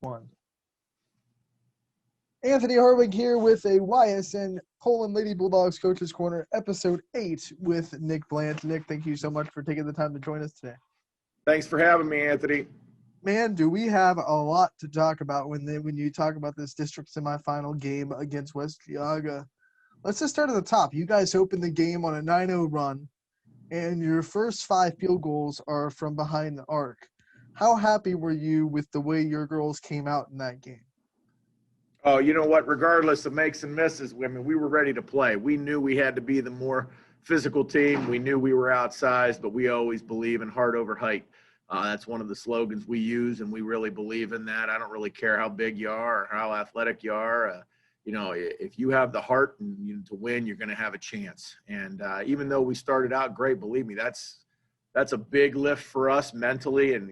One. Anthony Hartwig here with a YSN Poland Lady Bulldogs Coaches Corner, episode 8 with Nick Blanch. Nick, thank you so much for taking the time to join us today. Thanks for having me, Anthony. Man, do we have a lot to talk about when you talk about this district semifinal game against West Geauga. Let's just start at the top. You guys opened the game on a 9-0 run, and your first 5 field goals are from behind the arc. How happy were you with the way your girls came out in that game? Oh, you know what? Regardless of makes and misses, I mean, we were ready to play. We knew we had to be the more physical team. We knew we were outsized, but we always believe in heart over height. That's one of the slogans we use, and we really believe in that. I don't really care how big you are or how athletic you are. If you have the heart and to win, you're going to have a chance. And even though we started out great, believe me, that's a big lift for us mentally, and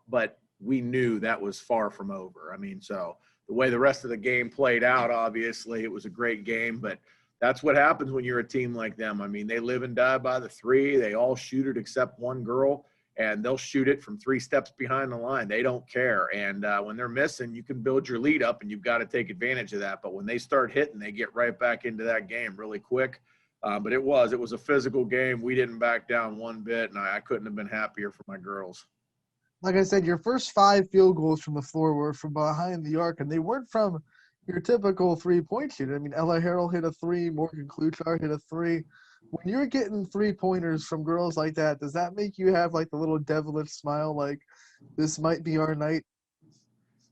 but we knew that was far from over. I mean, so the way the rest of the game played out, obviously, it was a great game, but that's what happens when you're a team like them. I mean, they live and die by the three. They all shoot it except one girl, and they'll shoot it from 3 steps behind the line. They don't care. And when they're missing, you can build your lead up, and you've got to take advantage of that. But when they start hitting, they get right back into that game really quick. But it was a physical game. We didn't back down one bit, and I couldn't have been happier for my girls. Like I said, your first 5 field goals from the floor were from behind the arc, and they weren't from your typical three-point shooter. I mean, Ella Harrell hit a 3, Morgan Kluchar hit a 3. When you're getting 3-pointers from girls like that, does that make you have like the little devilish smile, like this might be our night?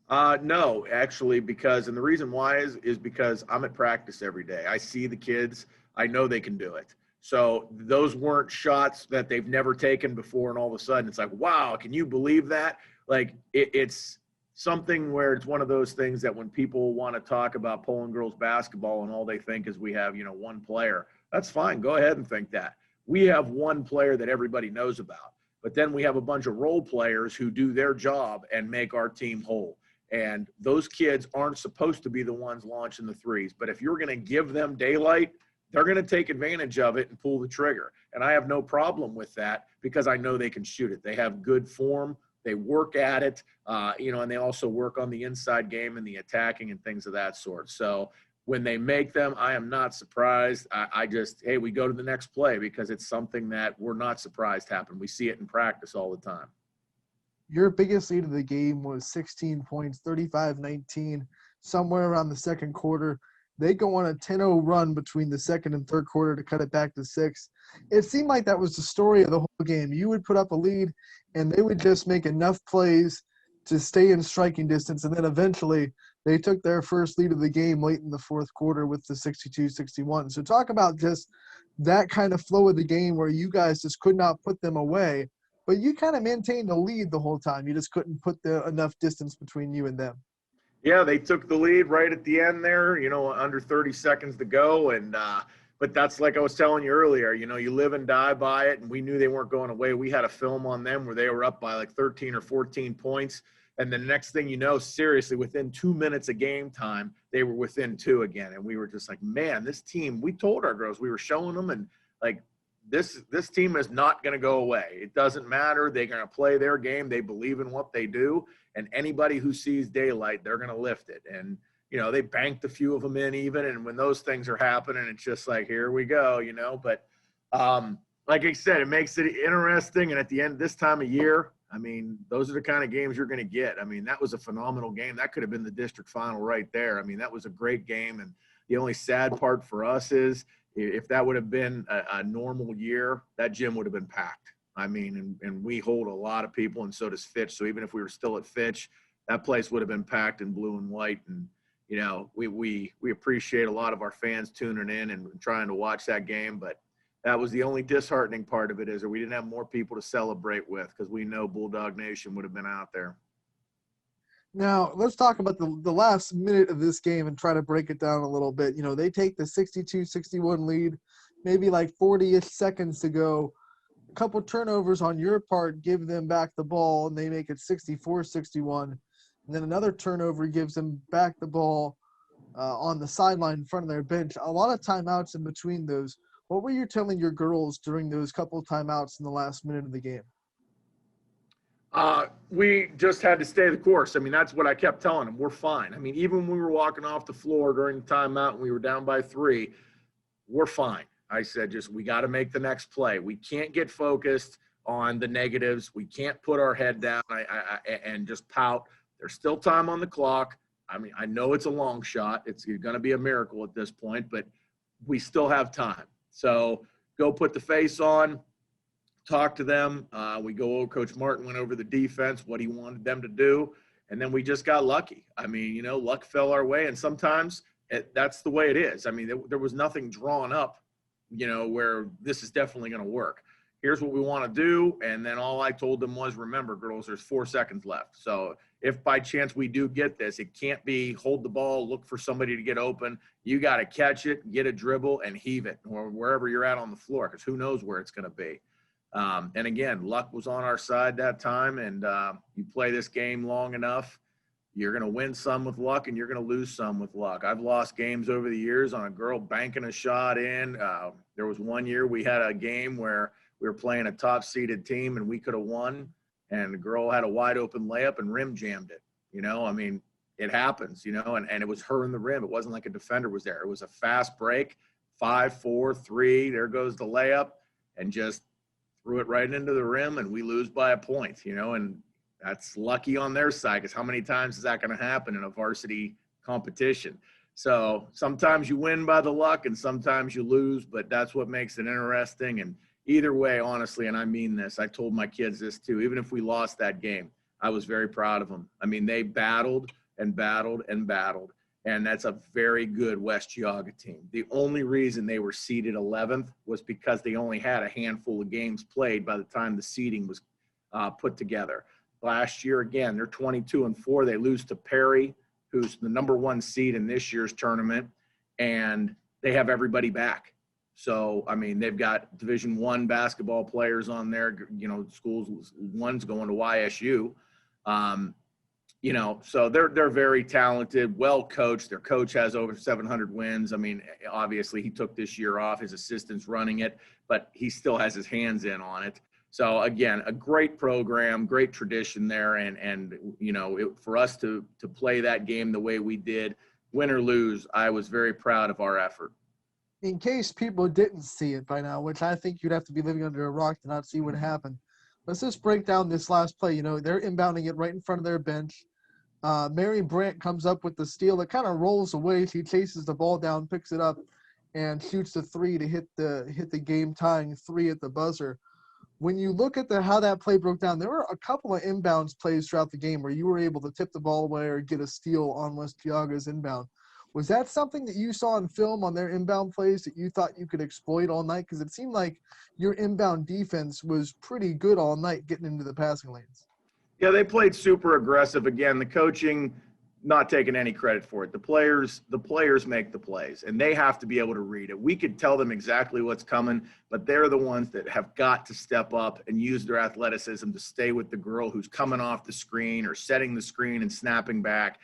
No, actually, and the reason why is because I'm at practice every day. I see the kids. I know they can do it. So those weren't shots that they've never taken before, and all of a sudden it's like, wow, can you believe that? Like it's something where it's one of those things that when people want to talk about Poland girls basketball and all they think is we have, one player, that's fine. Go ahead and think that. We have one player that everybody knows about, but then we have a bunch of role players who do their job and make our team whole. And those kids aren't supposed to be the ones launching the threes, but if you're going to give them daylight, they're going to take advantage of it and pull the trigger. And I have no problem with that because I know they can shoot it. They have good form. They work at it, and they also work on the inside game and the attacking and things of that sort. So when they make them, I am not surprised. Hey, we go to the next play because it's something that we're not surprised happened. We see it in practice all the time. Your biggest lead of the game was 16 points, 35-19, somewhere around the second quarter. They go on a 10-0 run between the second and third quarter to cut it back to 6. It seemed like that was the story of the whole game. You would put up a lead, and they would just make enough plays to stay in striking distance, and then eventually they took their first lead of the game late in the fourth quarter with the 62-61. So talk about just that kind of flow of the game where you guys just could not put them away, but you kind of maintained the lead the whole time. You just couldn't put enough distance between you and them. Yeah, they took the lead right at the end there, under 30 seconds to go. And but that's like I was telling you earlier, you live and die by it. And we knew they weren't going away. We had a film on them where they were up by like 13 or 14 points. And the next thing you know, seriously, within 2 minutes of game time, they were within 2 again. And we were just like, man, this team, we told our girls, we were showing them, and like, this team is not going to go away. It doesn't matter. They're going to play their game. They believe in what they do. And anybody who sees daylight, they're going to lift it. And, they banked a few of them in even. And when those things are happening, it's just like, here we go, But like I said, it makes it interesting. And at the end, this time of year, I mean, those are the kind of games you're going to get. I mean, that was a phenomenal game. That could have been the district final right there. I mean, that was a great game. And the only sad part for us is if that would have been a normal year, that gym would have been packed. I mean, and we hold a lot of people, and so does Fitch. So even if we were still at Fitch, that place would have been packed in blue and white. And, we appreciate a lot of our fans tuning in and trying to watch that game. But that was the only disheartening part of it, is that we didn't have more people to celebrate with, because we know Bulldog Nation would have been out there. Now, let's talk about the last minute of this game and try to break it down a little bit. They take the 62-61 lead, maybe like 40-ish seconds to go. A couple turnovers on your part give them back the ball, and they make it 64-61. And then another turnover gives them back the ball on the sideline in front of their bench. A lot of timeouts in between those. What were you telling your girls during those couple timeouts in the last minute of the game? We just had to stay the course. I mean, that's what I kept telling them. We're fine. I mean, even when we were walking off the floor during the timeout and we were down by 3, we're fine. I said, just we got to make the next play. We can't get focused on the negatives. We can't put our head down and just pout. There's still time on the clock. I mean, I know it's a long shot. It's going to be a miracle at this point, but we still have time. So go put the face on, talk to them. Coach Martin went over the defense, what he wanted them to do, and then we just got lucky. I mean, you know, luck fell our way, and sometimes that's the way it is. I mean, there was nothing drawn up, you know, where this is definitely going to work. Here's what we want to do, and then all I told them was, remember, girls, there's 4 seconds left. So if by chance we do get this, it can't be hold the ball, look for somebody to get open. You got to catch it, get a dribble, and heave it, or wherever you're at on the floor, because who knows where it's going to be. And again, luck was on our side that time, and you play this game long enough, you're going to win some with luck and you're going to lose some with luck. I've lost games over the years on a girl banking a shot in. There was one year we had a game where we were playing a top-seeded team and we could have won, and the girl had a wide-open layup and rim jammed it. You know, I mean, it happens, you know, and it was her in the rim. It wasn't like a defender was there. It was a fast break, 5, 4, 3, there goes the layup, and just threw it right into the rim, and we lose by a point, you know, and that's lucky on their side, because how many times is that going to happen in a varsity competition? So sometimes you win by the luck and sometimes you lose, but that's what makes it interesting. And either way, honestly, and I mean this, I told my kids this too, even if we lost that game, I was very proud of them. I mean, they battled and battled and battled, and that's a very good West Geauga team. The only reason they were seeded 11th was because they only had a handful of games played by the time the seeding was put together. Last year, again, they're 22-4. They lose to Perry, who's the number 1 seed in this year's tournament, and they have everybody back. So, I mean, they've got Division I basketball players on there. You know, schools, one's going to YSU. You know, so they're very talented, well coached. Their coach has over 700 wins. I mean, obviously, he took this year off. His assistant's running it, but he still has his hands in on it. So again, a great program, great tradition there, and you know, for us to play that game the way we did, win or lose, I was very proud of our effort. In case people didn't see it by now, which I think you'd have to be living under a rock to not see what happened, let's just break down this last play. You know, they're inbounding it right in front of their bench. Mary Brandt comes up with the steal that kind of rolls away. She chases the ball down, picks it up, and shoots the 3 to hit the game-tying 3 at the buzzer. When you look at how that play broke down, there were a couple of inbounds plays throughout the game where you were able to tip the ball away or get a steal on West Geauga's inbound. Was that something that you saw in film on their inbound plays that you thought you could exploit all night? Because it seemed like your inbound defense was pretty good all night getting into the passing lanes. Yeah, they played super aggressive. Again, the coaching, not taking any credit for it. The players make the plays, and they have to be able to read it. We could tell them exactly what's coming, but they're the ones that have got to step up and use their athleticism to stay with the girl who's coming off the screen or setting the screen and snapping back.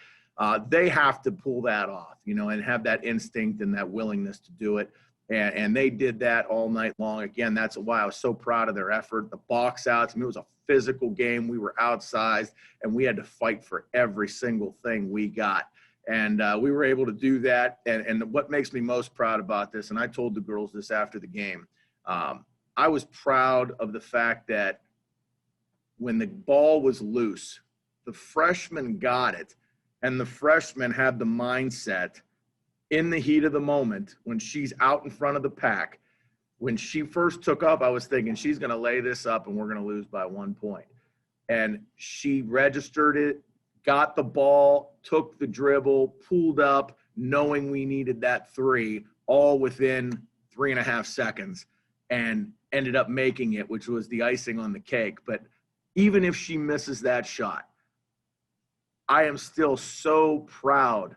They have to pull that off, you know, and have that instinct and that willingness to do it. And they did that all night long. Again, that's why I was so proud of their effort. The box outs, I mean, it was a physical game. We were outsized, and we had to fight for every single thing we got. And we were able to do that. And what makes me most proud about this, and I told the girls this after the game, I was proud of the fact that when the ball was loose, the freshmen got it, and the freshmen had the mindset in the heat of the moment when she's out in front of the pack. When she first took up, I was thinking she's going to lay this up and we're going to lose by 1 point. And she registered it, got the ball, took the dribble, pulled up, knowing we needed that 3, all within 3.5 seconds, and ended up making it, which was the icing on the cake. But even if she misses that shot, I am still so proud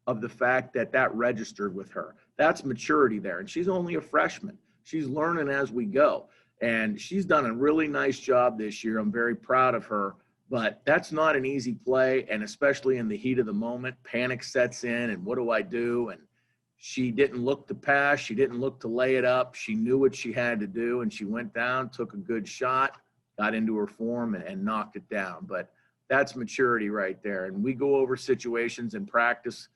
of the fact that that registered with her. That's maturity there. And she's only a freshman. She's learning as we go. And she's done a really nice job this year. I'm very proud of her. But that's not an easy play. And especially in the heat of the moment, panic sets in. And what do I do? And she didn't look to pass. She didn't look to lay it up. She knew what she had to do. And she went down, took a good shot, got into her form and knocked it down. But that's maturity right there. And we go over situations in practice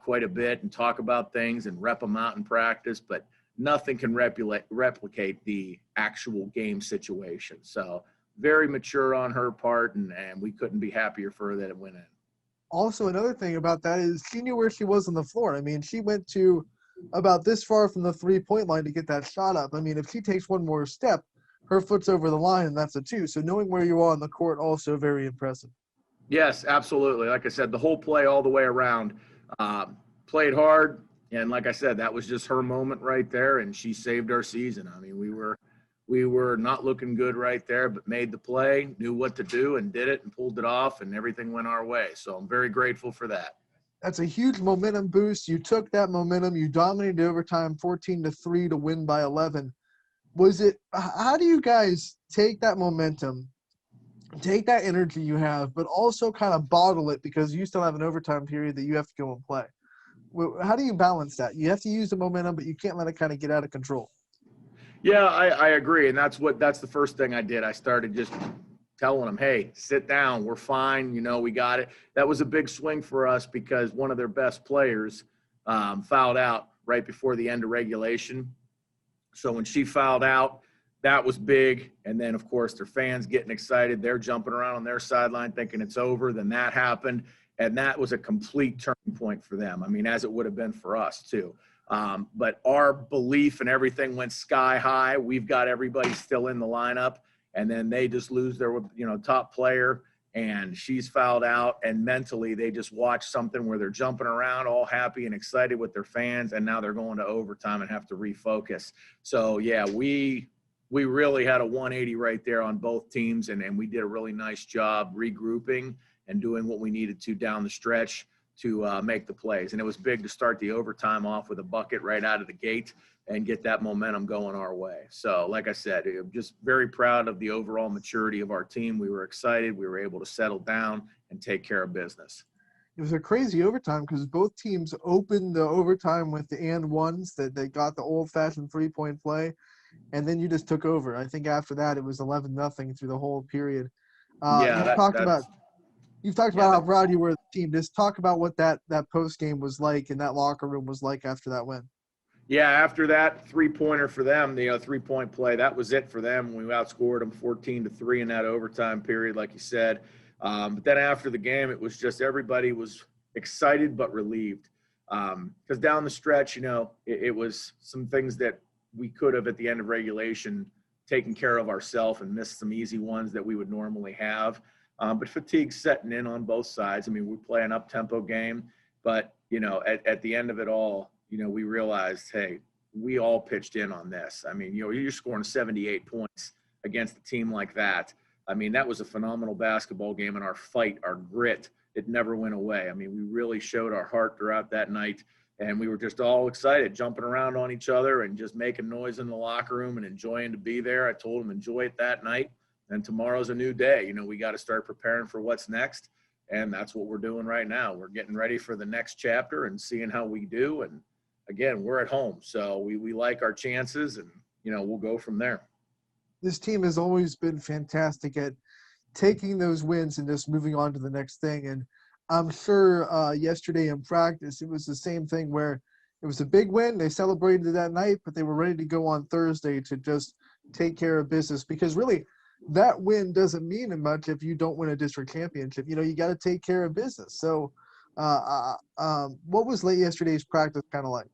quite a bit and talk about things and rep them out in practice, but nothing can replicate the actual game situation. So very mature on her part, and we couldn't be happier for her that it went in. Also, another thing about that is she knew where she was on the floor. I mean, she went to about this far from the three-point line to get that shot up. I mean, if she takes one more step, her foot's over the line, and that's a two. So knowing where you are on the court, also very impressive. Yes, absolutely. Like I said, the whole play all the way around, played hard. And like I said, that was just her moment right there, and she saved our season. I mean, we were not looking good right there, but made the play, knew what to do, and did it and pulled it off, and everything went our way. So I'm very grateful for that. That's a huge momentum boost. You took that momentum. You dominated overtime 14-3 to win by 11. How do you guys take that momentum, take that energy you have, but also kind of bottle it because you still have an overtime period that you have to go and play? How do you balance that? You have to use the momentum, but you can't let it kind of get out of control. Yeah, I agree. And that's the first thing I did. I started just telling them, hey, sit down. We're fine. You know, we got it. That was a big swing for us because one of their best players fouled out right before the end of regulation. So when she fouled out, that was big. And then, of course, their fans getting excited. They're jumping around on their sideline thinking it's over. Then that happened. And that was a complete turning point for them. I mean, as it would have been for us, too. But our belief and everything went sky high. We've got everybody still in the lineup. And then they just lose their, top player. And she's fouled out. And mentally, they just watch something where they're jumping around all happy and excited with their fans. And now they're going to overtime and have to refocus. So, yeah, we really had a 180 right there on both teams. And we did a really nice job regrouping and doing what we needed to down the stretch to make the plays. And it was big to start the overtime off with a bucket right out of the gate and get that momentum going our way. So, like I said, I'm just very proud of the overall maturity of our team. We were excited. We were able to settle down and take care of business. It was a crazy overtime because both teams opened the overtime with the and ones that they got the old-fashioned three-point play, and then you just took over. I think after that it was 11-0 through the whole period. You've talked about how proud you were of the team. Just talk about what that post game was like and that locker room was like after that win. Yeah, after that three-pointer for them, the three-point play, that was it for them. We outscored them 14-3 in that overtime period, like you said. But then after the game, it was just everybody was excited but relieved. Because down the stretch, it was some things that we could have at the end of regulation taken care of ourselves and missed some easy ones that we would normally have. But fatigue's setting in on both sides. I mean, we play an up-tempo game, but, at the end of it all, we realized, hey, we all pitched in on this. I mean, you're scoring 78 points against a team like that. I mean, that was a phenomenal basketball game, and our fight, our grit, it never went away. I mean, we really showed our heart throughout that night, and we were just all excited, jumping around on each other and just making noise in the locker room and enjoying to be there. I told them enjoy it that night, and tomorrow's a new day. We got to start preparing for what's next, and that's what we're doing right now. We're getting ready for the next chapter and seeing how we do, and again, we're at home, so we like our chances, and, we'll go from there. This team has always been fantastic at taking those wins and just moving on to the next thing. And I'm sure yesterday in practice, it was the same thing where it was a big win. They celebrated that night, but they were ready to go on Thursday to just take care of business because really that win doesn't mean much if you don't win a district championship. You got to take care of business. So what was late yesterday's practice kind of like?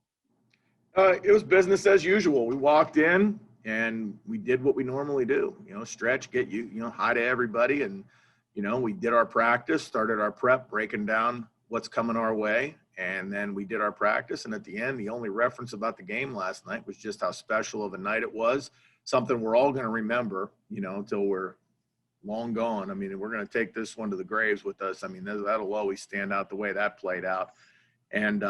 It was business as usual. We walked in and we did what we normally do, stretch, get hi to everybody. And, we did our practice, started our prep, breaking down what's coming our way. And then we did our practice. And at the end, the only reference about the game last night was just how special of a night it was. Something we're all going to remember, until we're long gone. I mean, we're going to take this one to the graves with us. I mean, that'll always stand out the way that played out. And,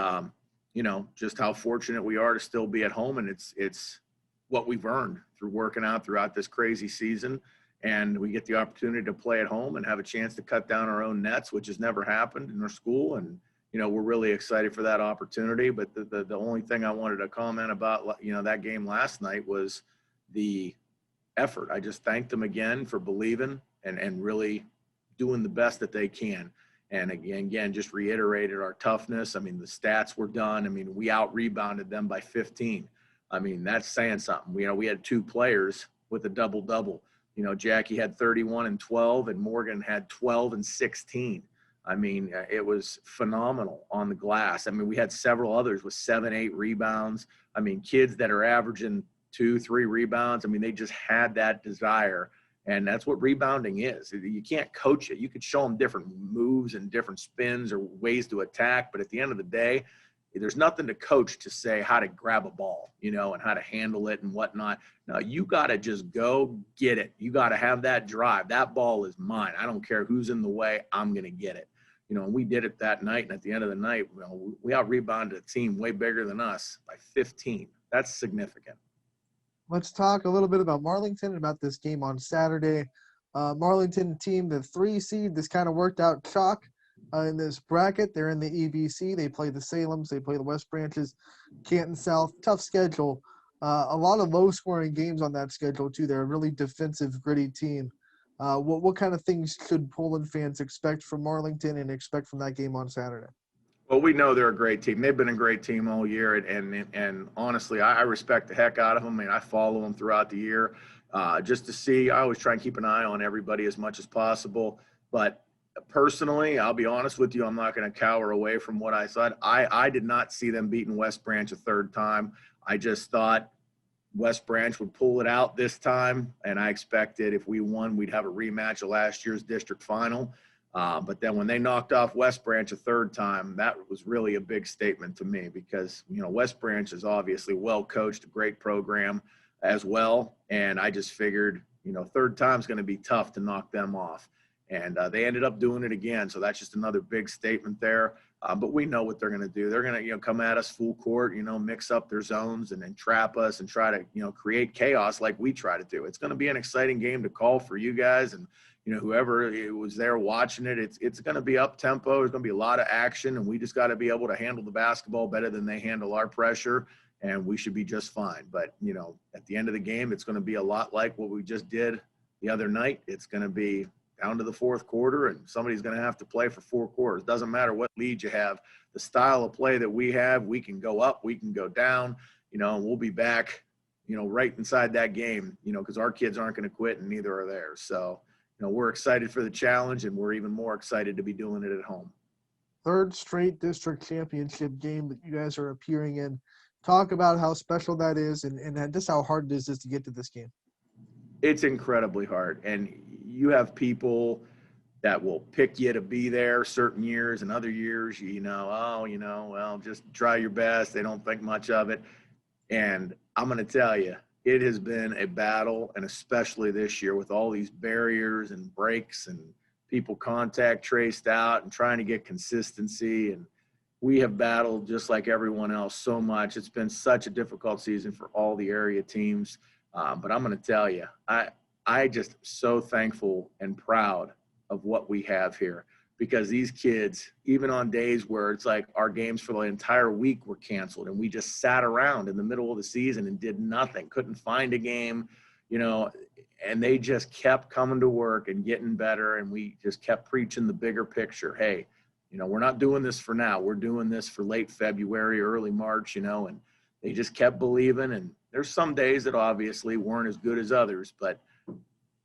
just how fortunate we are to still be at home. And it's what we've earned through working out throughout this crazy season. And we get the opportunity to play at home and have a chance to cut down our own nets, which has never happened in our school. And, we're really excited for that opportunity. But the only thing I wanted to comment about, that game last night was the effort. I just thanked them again for believing and really doing the best that they can. And again, just reiterated our toughness. I mean, the stats were done. I mean, we out-rebounded them by 15. I mean, that's saying something. We had 2 players with a double-double. Jackie had 31 and 12, and Morgan had 12 and 16. I mean, it was phenomenal on the glass. I mean, we had several others with 7, 8 rebounds. I mean, kids that are averaging 2, 3 rebounds. I mean, they just had that desire. And that's what rebounding is. You can't coach it. You could show them different moves and different spins or ways to attack. But at the end of the day, there's nothing to coach to say how to grab a ball, and how to handle it and whatnot. No, you got to just go get it. You got to have that drive. That ball is mine. I don't care who's in the way. I'm going to get it. And we did it that night. And at the end of the night, we out-rebounded a team way bigger than us by 15. That's significant. Let's talk a little bit about Marlington, about this game on Saturday. Marlington team, the 3 seed, this kind of worked out chalk in this bracket. They're in the EBC. They play the Salems. They play the West Branches, Canton South. Tough schedule. A lot of low-scoring games on that schedule, too. They're a really defensive, gritty team. What kind of things should Poland fans expect from Marlington and expect from that game on Saturday? Well, we know they're a great team. They've been a great team all year, and honestly, I respect the heck out of them. I mean, I follow them throughout the year just to see. I always try and keep an eye on everybody as much as possible. But personally, I'll be honest with you, I'm not going to cower away from what I said. I did not see them beating West Branch a third time. I just thought West Branch would pull it out this time, and I expected if we won, we'd have a rematch of last year's district final. But then when they knocked off West Branch a third time, that was really a big statement to me because, West Branch is obviously well coached, a great program as well. And I just figured, third time's going to be tough to knock them off. And they ended up doing it again. So that's just another big statement there. But we know what they're going to do. They're going to, come at us full court, mix up their zones and then trap us and try to, create chaos like we try to do. It's going to be an exciting game to call for you guys. And, whoever was there watching it, it's going to be up tempo. There's going to be a lot of action, and we just got to be able to handle the basketball better than they handle our pressure, and we should be just fine. But, at the end of the game, it's going to be a lot like what we just did the other night. It's going to be down to the fourth quarter, and somebody's going to have to play for 4 quarters. Doesn't matter what lead you have. The style of play that we have, we can go up, we can go down, and we'll be back, right inside that game, because our kids aren't going to quit, and neither are theirs. So, we're excited for the challenge, and we're even more excited to be doing it at home. 3rd straight district championship game that you guys are appearing in. Talk about how special that is and just how hard it is just to get to this game. It's incredibly hard. And you have people that will pick you to be there certain years, and other years, well, just try your best. They don't think much of it. And I'm going to tell you, it has been a battle, and especially this year with all these barriers and breaks and people contact traced out and trying to get consistency. And we have battled just like everyone else so much. It's been such a difficult season for all the area teams. But I'm going to tell you, I just am so thankful and proud of what we have here, because these kids, even on days where it's like our games for the entire week were canceled and we just sat around in the middle of the season and did nothing, couldn't find a game, and they just kept coming to work and getting better. And we just kept preaching the bigger picture. Hey, we're not doing this for now. We're doing this for late February, early March, and they just kept believing. And there's some days that obviously weren't as good as others, but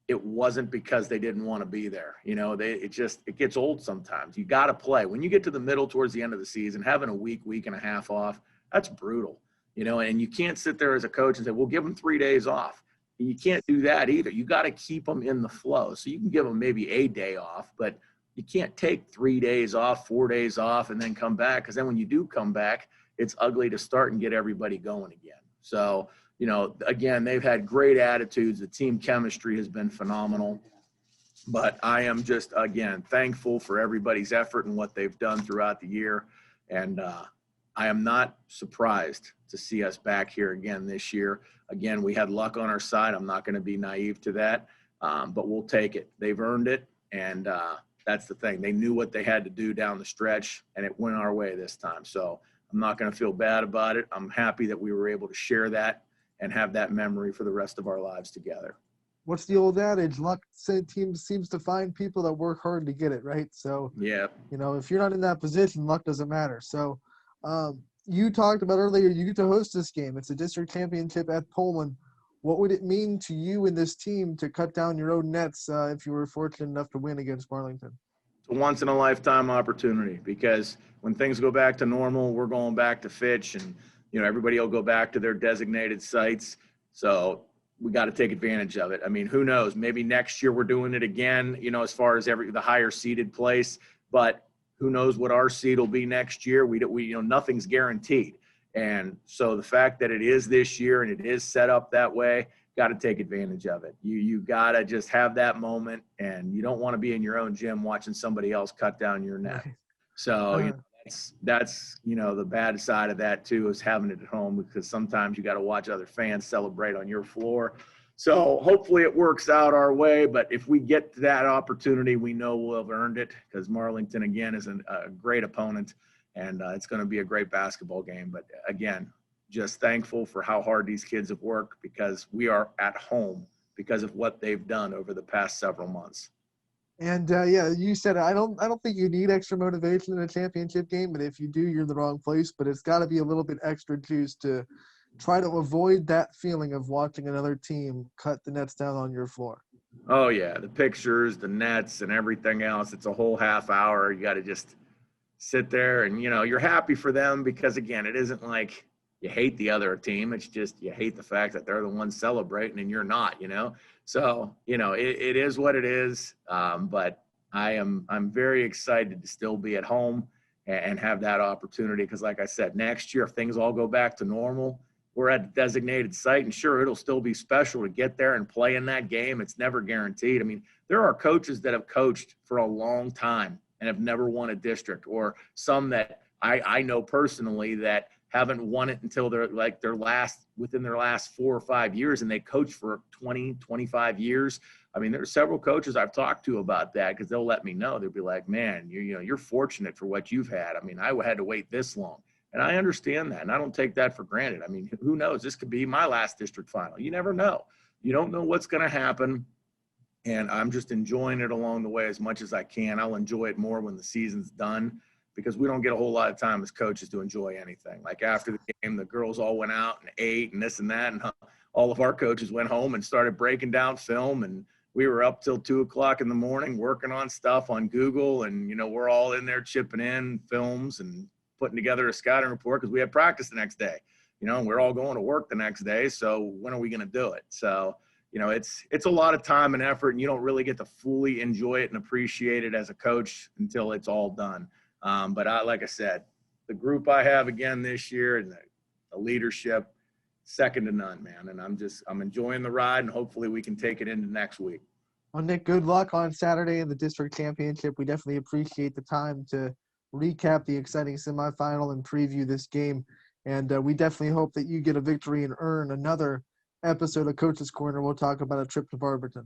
it wasn't because they didn't want to be there. It gets old sometimes. You got to play. When you get to the middle towards the end of the season, having a week and a half off, that's brutal, and you can't sit there as a coach and say, we'll give them 3 days off. You can't do that either. You got to keep them in the flow. So you can give them maybe a day off, but you can't take 3 days off, 4 days off, and then come back. Because then when you do come back, it's ugly to start and get everybody going again. So, again, they've had great attitudes. The team chemistry has been phenomenal. But I am just, again, thankful for everybody's effort and what they've done throughout the year. And I am not surprised to see us back here again this year. Again, we had luck on our side. I'm not going to be naive to that, but we'll take it. They've earned it, and that's the thing. They knew what they had to do down the stretch, and it went our way this time. So I'm not going to feel bad about it. I'm happy that we were able to share that and have that memory for the rest of our lives together. what's the old adage? Luck seems to find people that work hard to get it, right? So, Yeah. if you're not in that position, luck doesn't matter. So, you talked about earlier, you get to host this game. It's a district championship at Poland. What would it mean to you and this team to cut down your own nets if you were fortunate enough to win against Marlington? It's a once-in-a-lifetime opportunity because when things go back to normal, we're going back to Fitch, and everybody will go back to their designated sites. So we got to take advantage of it. I mean, who knows? Maybe next year we're doing it again, as far as the higher seeded place, but who knows what our seed will be next year? We nothing's guaranteed. And so the fact that it is this year and it is set up that way, got to take advantage of it. You got to just have that moment, and you don't want to be in your own gym watching somebody else cut down your net. So that's the bad side of that too, is having it at home, because sometimes you got to watch other fans celebrate on your floor. So hopefully it works out our way, but if we get to that opportunity, we know we'll have earned it, because Marlington again is a great opponent, and it's going to be a great basketball game. But again, just thankful for how hard these kids have worked, because we are at home because of what they've done over the past several months. And you said I don't think you need extra motivation in a championship game, but if you do, you're in the wrong place. But it's got to be a little bit extra juice to try to avoid that feeling of watching another team cut the nets down on your floor. Oh yeah, the pictures, the nets, and everything else. It's a whole half hour. You got to just sit there, and you're happy for them, because again, it isn't like you hate the other team. It's just you hate the fact that they're the ones celebrating and you're not, So, it is what it is. But I'm very excited to still be at home and have that opportunity, because like I said, next year, if things all go back to normal, we're at a designated site, and sure, it'll still be special to get there and play in that game. It's never guaranteed. I mean, there are coaches that have coached for a long time and have never won a district, or some that I know personally that haven't won it until within their last 4 or 5 years, and they coach for 20, 25 years. I mean, there are several coaches I've talked to about that, because they'll let me know. They'll be like, man, you're fortunate for what you've had. I mean, I had to wait this long. And I understand that, and I don't take that for granted. I mean, who knows? This could be my last district final. You never know. You don't know what's going to happen, and I'm just enjoying it along the way as much as I can. I'll enjoy it more when the season's done, because we don't get a whole lot of time as coaches to enjoy anything. Like after the game, the girls all went out and ate and this and that, and all of our coaches went home and started breaking down film, and we were up till 2:00 in the morning working on stuff on Google, and we're all in there chipping in films and putting together a scouting report, because we had practice the next day, and we're all going to work the next day. So when are we going to do it? So, it's a lot of time and effort, and you don't really get to fully enjoy it and appreciate it as a coach until it's all done. But like I said, the group I have again this year, and the leadership, second to none, man. And I'm enjoying the ride, and hopefully we can take it into next week. Well, Nick, good luck on Saturday in the district championship. We definitely appreciate the time to recap the exciting semifinal and preview this game. And we definitely hope that you get a victory and earn another episode of Coach's Corner. We'll talk about a trip to Barberton.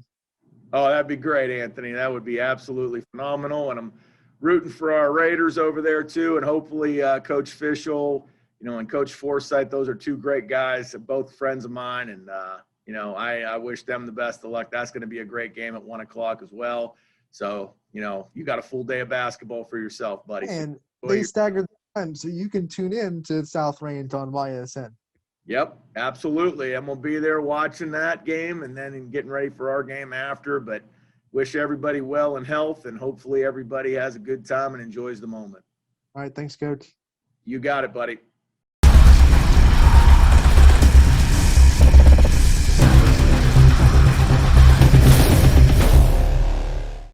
Oh, that'd be great, Anthony. That would be absolutely phenomenal. And I'm rooting for our Raiders over there too. And hopefully Coach Fischel, and Coach Forsythe, those are two great guys, both friends of mine. And, I wish them the best of luck. That's going to be a great game at 1:00 as well. So, you got a full day of basketball for yourself, buddy. And they staggered the time, so you can tune in to South Range on YSN. Yep, absolutely. I'm going to be there watching that game and then getting ready for our game after. But wish everybody well and health, and hopefully everybody has a good time and enjoys the moment. All right, thanks, Coach. You got it, buddy.